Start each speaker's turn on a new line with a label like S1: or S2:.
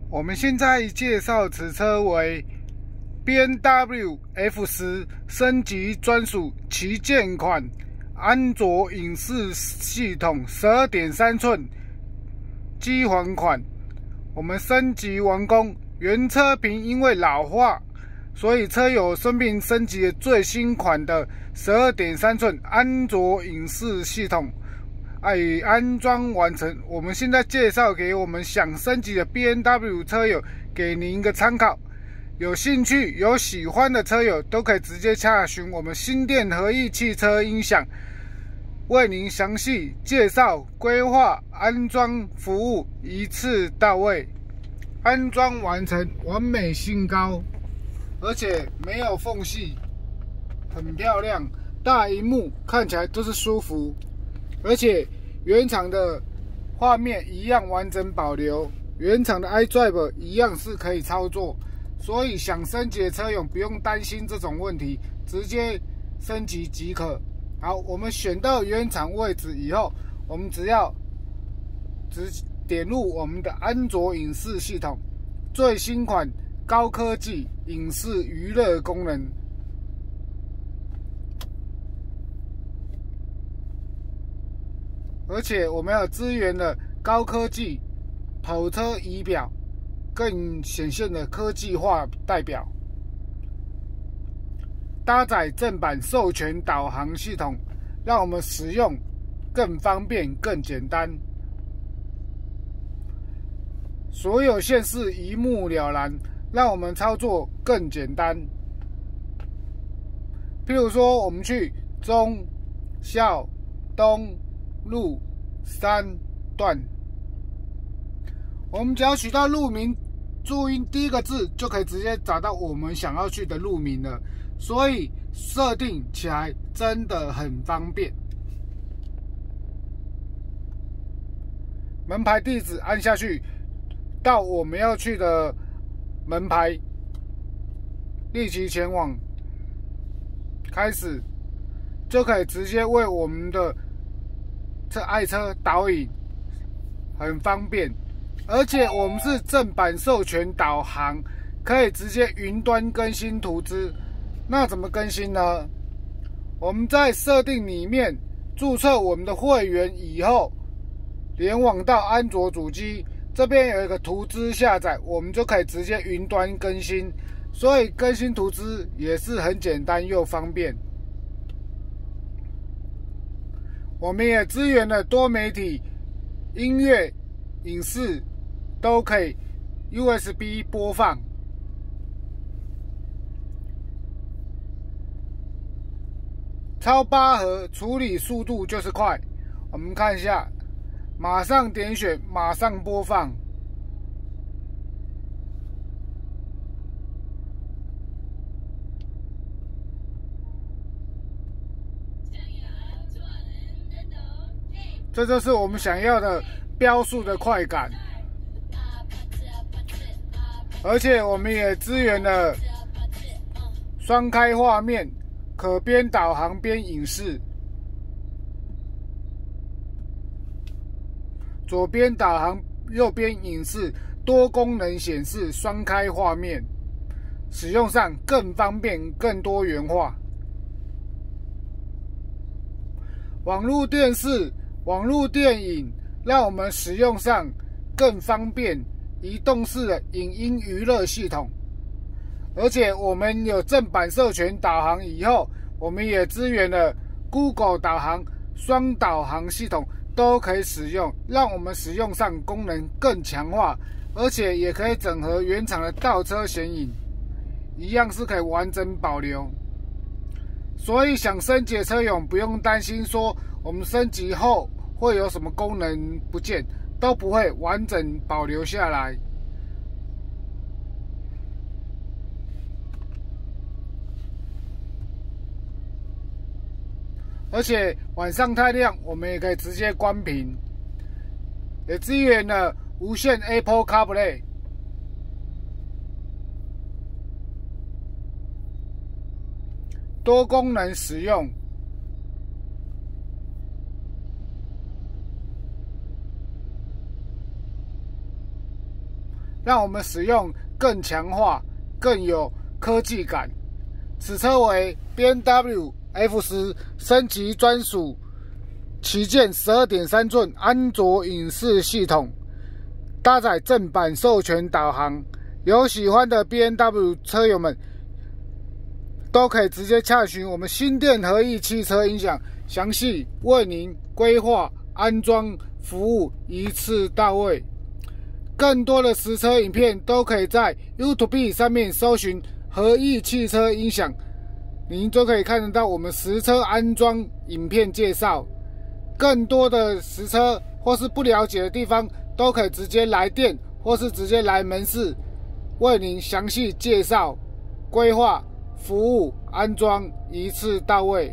S1: 我们现在介绍此车为 BMW F10升级专属旗舰款，安卓影视系统 12.3 寸机皇款。我们升级完工，原车屏因为老化，所以车友顺便升级了最新款的 12.3 寸安卓影视系统。已安装完成，我们现在介绍给我们想升级的 BMW 车友，给您一个参考。有兴趣、有喜欢的车友都可以直接洽询我们新店合意汽车音响，为您详细介绍、规划、安装服务，一次到位。安装完成，完美性高，而且没有缝隙，很漂亮。大萤幕看起来都是舒服。而且原厂的画面一样完整保留，原厂的 iDrive 一样是可以操作，所以想升级的车友不用担心这种问题，直接升级即可。好，我们选到原厂位置以后，我们只要点入我们的安卓影视系统，最新款高科技影视娱乐功能。而且我们有支援了高科技跑车仪表，更显现的科技化代表，搭载正版授权导航系统，让我们使用更方便、更简单。所有县市一目了然，让我们操作更简单。譬如说，我们去忠孝东路3段，我们只要取到路名，注音第一个字就可以直接找到我们想要去的路名了，所以设定起来真的很方便。门牌地址按下去，到我们要去的门牌，立即前往，开始就可以直接为我们的爱车导引，很方便。而且我们是正版授权导航，可以直接云端更新图资。那怎么更新呢？我们在设定里面注册我们的会员以后，联网到安卓主机，这边有一个图资下载，我们就可以直接云端更新。所以更新图资也是很简单又方便。我们也支援了多媒体、音乐、影视都可以 USB 播放。超8核处理速度就是快，我们看一下，马上点选，马上播放。这就是我们想要的标速的快感，而且我们也支援了双开画面，可边导航边影视，左边导航，右边影视，多功能显示，双开画面，使用上更方便、更多元化。网络电视、网络电影，让我们使用上更方便，移动式的影音娱乐系统。而且我们有正版授权导航以后，我们也支援了 Google 导航、双导航系统都可以使用，让我们使用上功能更强化，而且也可以整合原厂的倒车显影，一样是可以完整保留。所以想升级的车友不用担心说我们升级后会有什么功能不见，都不会，完整保留下来。而且晚上太亮，我们也可以直接关屏，也支援了无线 Apple CarPlay。多功能使用，让我们使用更强化、更有科技感。此车为 BMW F10升级专属旗舰 12.3 寸安卓影视系统，搭载正版授权导航。有喜欢的 BMW 车友们都可以直接洽询我们新店合意汽车音响，详细为您规划安装服务，一次到位。更多的实车影片都可以在 YouTube 上面搜寻合意汽车音响，您就可以看得到我们实车安装影片介绍。更多的实车或是不了解的地方，都可以直接来电或是直接来门市，为您详细介绍、规划、服务、安装，一次到位。